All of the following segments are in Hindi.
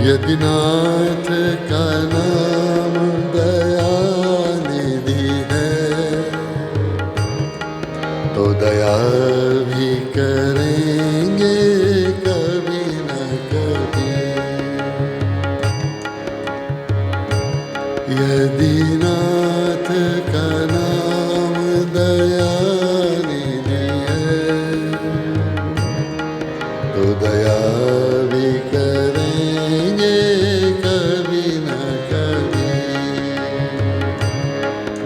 यदि नाथ का नाम दयानिधि है तो दया भी करेंगे कभी न कभी। यदि नाथ का नाम दयानिधि है तो दया भी करेंगे कभी न कभी।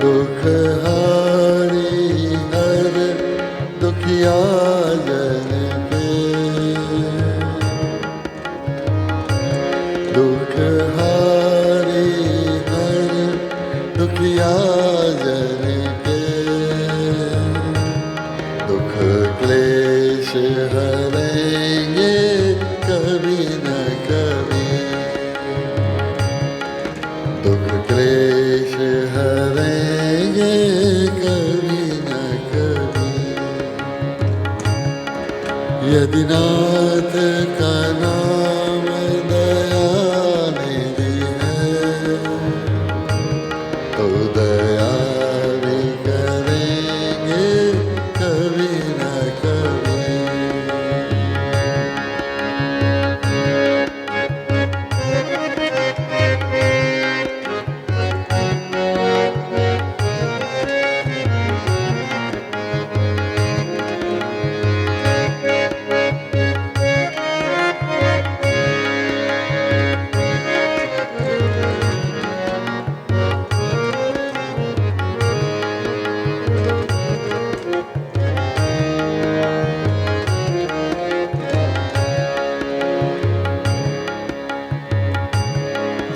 दुख हारी हर दुखिया जन के, दुख हारी हर दुखिया जन के, दुख क्लेश हरेंगे कभी न कभी। दुख क्लेश हरेंगे कभी न कभी। यदि नाथ का नाम दयानिधि है तो दया भी करेंगे कभी न कभी।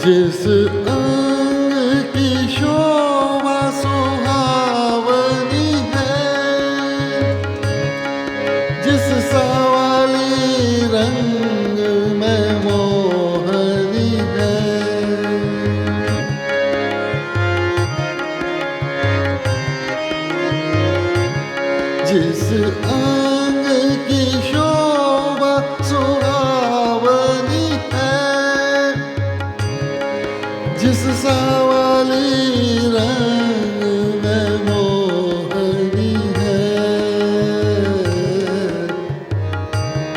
जिस अंग की शोभा सुहावनी है, जिस सवाली रंग में मोहनी है, जिस अंग की शोभा सुहावनी है, जिस सवाली रंग में मोहनी है,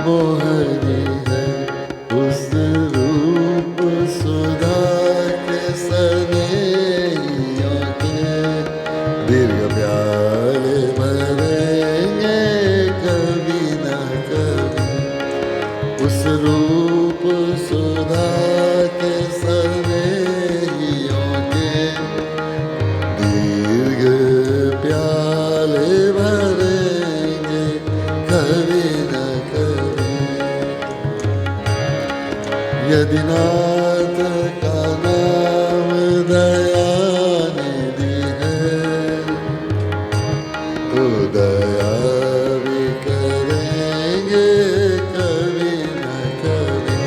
मोहनी है उस रूप सुधा के सनेहियों के दीर्घ प्याले भरेंगे कभी न कभी। उस रूप सुधा के सनेहियों के दीर्घ प्याले भरेंगे कभी न कभी। यदि नाथ का नाम दयानिधि है तो दया भी करेंगे कभी न कभी।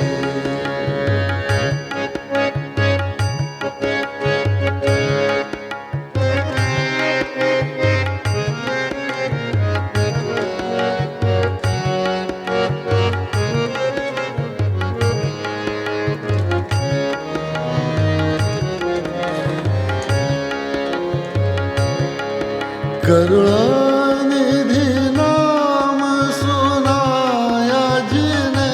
करुणानिधि नाम सुनाया जिने,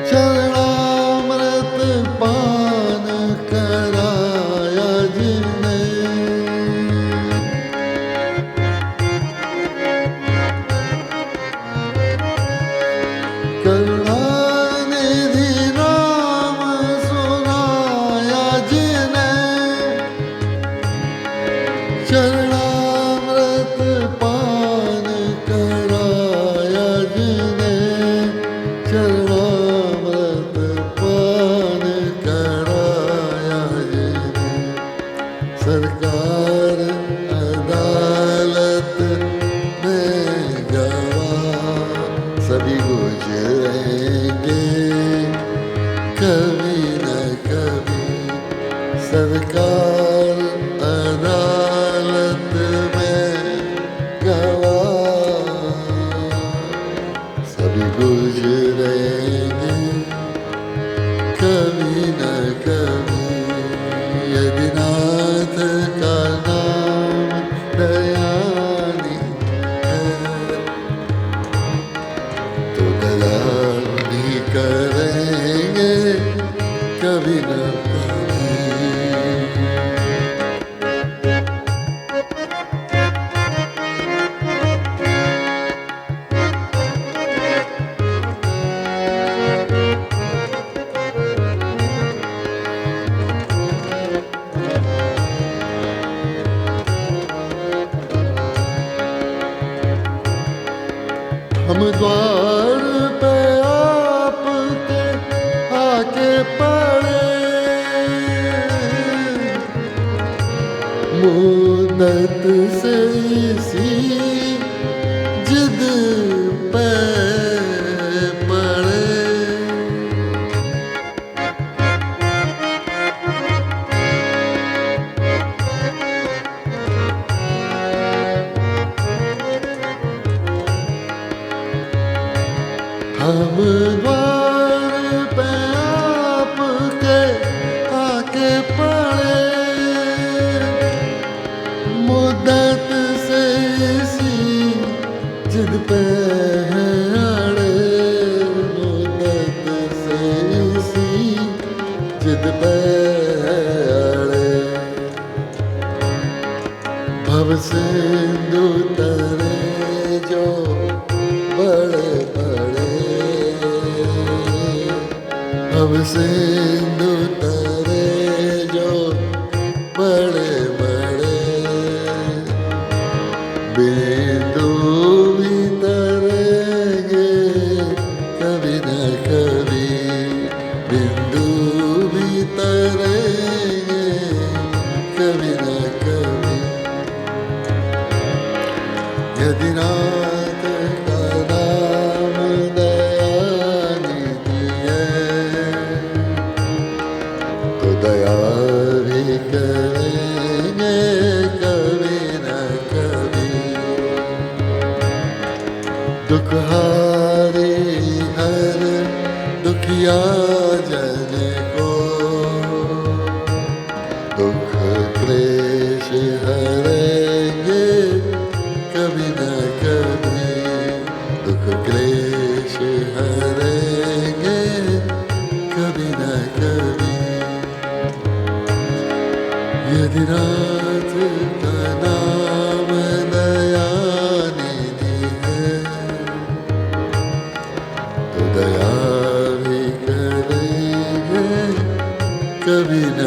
चरणामृत पान कराया जिने, करुणानिधि नाम सुनाया जिने, चरणामृत पान कराया जिने, चरणामृत पान कराया जिने। सरकार अदालत में गवाह सभी गुजरेंगे कभी न कभी। सरकार अदालत में गवाह सभी गुजरेंगे मुद्दत से इसी जिद पे पड़े। हम द्वार पे आपके आके पड़े, मुद्दत से इसी जिद पे है अड़े, मुद्दत से इसी जिद पे है अड़े। भव सिंधु तरे जो बड़े बड़े, भव सिंधु तरे जो बड़े बड़े, बिंदु भी तरेंगे कभी न कभी, बिंदु भी तरेंगे कभी न कभी। यदि नाथ का नाम दयानिधि है, तो दया भी करेंगे कभी न कभी। दुख हारे हर दुखिया जन को, दुख क्लेश हरेंगे कभी न कभी, दुख क्लेश हरेंगे कभी न कभी। यदि नाथ का नाम दयानिधि है, तो दया भी करेंगे कभी न